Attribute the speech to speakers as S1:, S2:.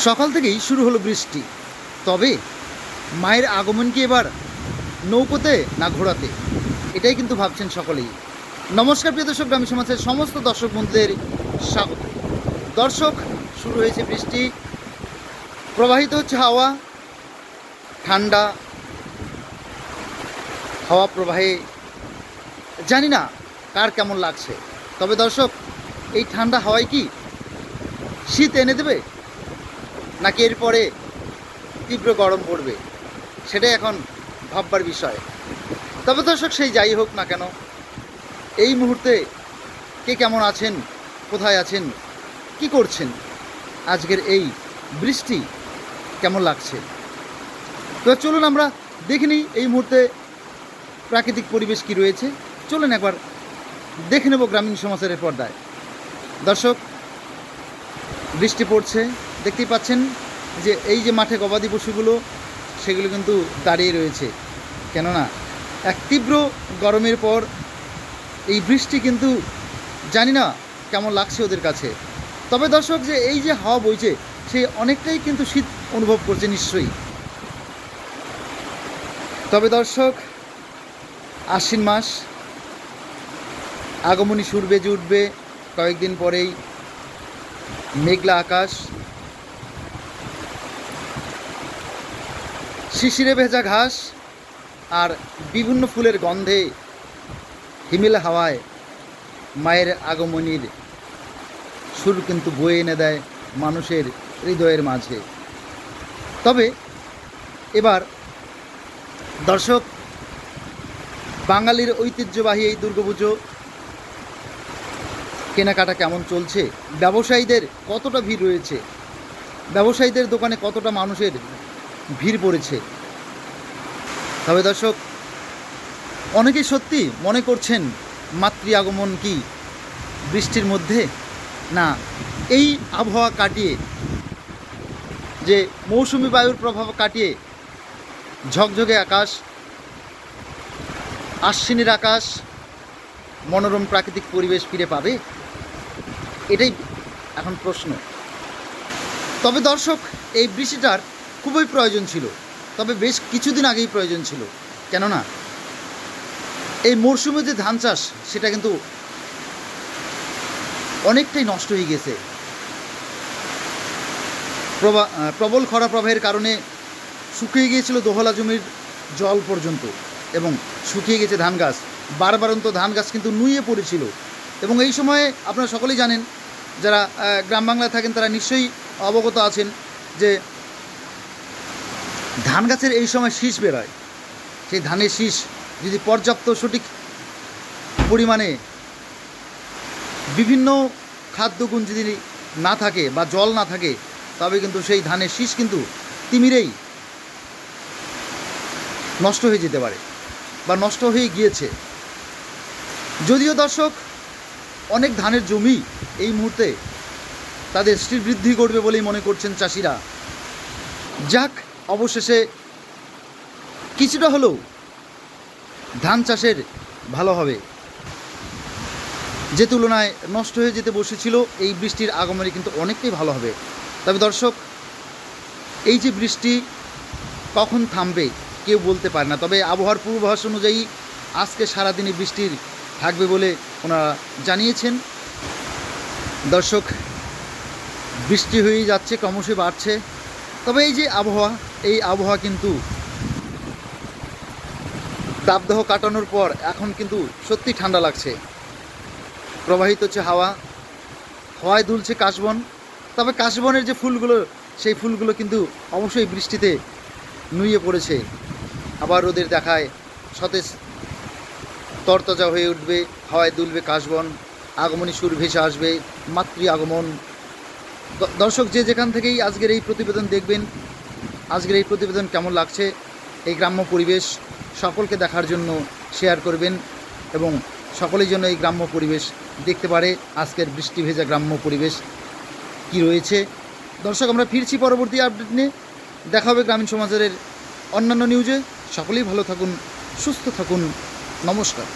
S1: সকাল থেকেই শুরু হলো বৃষ্টি। তবে মায়ের আগমন কি এবার নৌকোতে না ঘোড়াতে, এটাই কিন্তু ভাবছেন সকলেই। নমস্কার প্রিয় দর্শক, গ্রামীণ সমাজের সমস্ত দর্শক বন্ধুদের স্বাগত। দর্শক, শুরু হয়েছে বৃষ্টি, প্রবাহিত হচ্ছে হাওয়া, ঠান্ডা হাওয়া প্রবাহে জানি না কার কেমন লাগছে। তবে দর্শক, এই ঠান্ডা হাওয়ায় কি শীত এনে দেবে, নাকি এরপরে তীব্র গরম পড়বে, সেটাই এখন ভাববার বিষয়। তবে দর্শক, সেই যাই হোক না কেন, এই মুহূর্তে কে কেমন আছেন, কোথায় আছেন, কি করছেন, আজকের এই বৃষ্টি কেমন লাগছে, তো চলুন আমরা দেখে নিই এই মুহূর্তে প্রাকৃতিক পরিবেশ কি রয়েছে। চলুন একবার দেখে নেব গ্রামীণ সমাচারের পর্দায়। দর্শক, বৃষ্টি পড়ছে, দেখতেই পাচ্ছেন যে এই যে মাঠে গবাদি পশুগুলো সেগুলো কিন্তু দাঁড়িয়ে রয়েছে, কেননা এক তীব্র গরমের পর এই বৃষ্টি কিন্তু জানি না কেমন লাগছে ওদের কাছে। তবে দর্শক, যে এই যে হাওয়া বইছে সে অনেকটাই কিন্তু শীত অনুভব করছে নিশ্চয়ই। তবে দর্শক, আশ্বিন মাস, আগমনী সুর বেজে উঠবে কয়েকদিন পরেই। মেঘলা আকাশ, শিশিরে ভেজা ঘাস আর বিভিন্ন ফুলের গন্ধে হিমেল হাওয়ায় মায়ের আগমনীর সুর কিন্তু বয়ে এনে দেয় মানুষের হৃদয়ের মাঝে। তবে এবার দর্শক, বাঙালির ঐতিহ্যবাহী এই দুর্গাপুজো কেনাকাটা কেমন চলছে, ব্যবসায়ীদের কতটা ভিড় রয়েছে, ব্যবসায়ীদের দোকানে কতটা মানুষের ভিড় পড়েছে। তবে দর্শক, অনেকেই সত্যি মনে করছেন মাতৃ আগমন কি বৃষ্টির মধ্যে, না এই আবহাওয়া কাটিয়ে, যে মৌসুমি বায়ুর প্রভাব কাটিয়ে ঝকঝকে আকাশ, আশ্বিনের আকাশ, মনোরম প্রাকৃতিক পরিবেশ ফিরে পাবে, এটাই এখন প্রশ্ন। তবে দর্শক, এই বৃষ্টিটার খুবই প্রয়োজন ছিল, তবে বেশ কিছুদিন আগেই প্রয়োজন ছিল, কেননা এই মরশুমে যে ধান চাষ সেটা কিন্তু অনেকটাই নষ্ট হয়ে গেছে। প্রবল খরা প্রবাহের কারণে শুকিয়ে গিয়েছিল দোহলা জমির জল পর্যন্ত, এবং শুকিয়ে গেছে ধান গাছ, বারবারন্ত ধান গাছ কিন্তু নুয়ে পড়েছিল। এবং এই সময়ে আপনারা সকলেই জানেন, যারা গ্রাম বাংলায় থাকেন তারা নিশ্চয়ই অবগত আছেন যে ধান গাছের এই সময় শীষ বেরোয়। সেই ধানের শীষ যদি পর্যাপ্ত সঠিক পরিমাণে বিভিন্ন খাদ্যগুণ যদি না থাকে বা জল না থাকে, তবে কিন্তু সেই ধানের শীষ কিন্তু তিমিরেই নষ্ট হয়ে যেতে পারে বা নষ্ট হয়ে গিয়েছে। যদিও দর্শক, অনেক ধানের জমি এই মুহূর্তে তাদের শ্রীবৃদ্ধি করবে বলেই মনে করছেন চাষিরা। যাক, অবশেষে কিছুটা হলেও ধান চাষের ভালো হবে, যে তুলনায় নষ্ট হয়ে যেতে বসেছিল এই বৃষ্টির আগমনে কিন্তু অনেকটাই ভালো হবে। তবে দর্শক, এই যে বৃষ্টি কখন থামবে কেউ বলতে পারে না। তবে আবহাওয়ার পূর্বাভাস অনুযায়ী আজকে সারাদিনই বৃষ্টির থাকবে বলে ওনারা জানিয়েছেন। দর্শক, বৃষ্টি হয়েই যাচ্ছে, ক্রমশই বাড়ছে। তবে এই যে আবহাওয়া, এই আবহাওয়া কিন্তু দাবদাহ কাটানোর পর এখন কিন্তু সত্যি ঠান্ডা লাগছে। প্রবাহিত হচ্ছে হাওয়া, হাওয়ায় দুলছে কাশবন। তবে কাশবনের যে ফুলগুলো, সেই ফুলগুলো কিন্তু অবশ্যই বৃষ্টিতে নুয়ে পড়েছে। আবার রোদের দেখায় সতেজ তরতাজা হয়ে উঠবে, হাওয়ায় দুলবে কাশবন, আগমনী সুর ভেসে আসবে, মাতৃ আগমন। দর্শক, যে যেখান থেকেই আজকের এই প্রতিবেদন দেখবেন, আজকের এই প্রতিবেদন কেমন লাগছে, এই গ্রাম্য পরিবেশ সকলকে দেখার জন্য শেয়ার করবেন, এবং সকলের জন্য এই গ্রাম্য পরিবেশ দেখতে পারে আজকের বৃষ্টি ভেজা গ্রাম্য পরিবেশ কি রয়েছে। দর্শক, আমরা ফিরছি পরবর্তী আপডেট নিয়ে। দেখা হবে গ্রামীণ সমাচারের অন্যান্য নিউজে। সকলেই ভালো থাকুন, সুস্থ থাকুন, নমস্কার।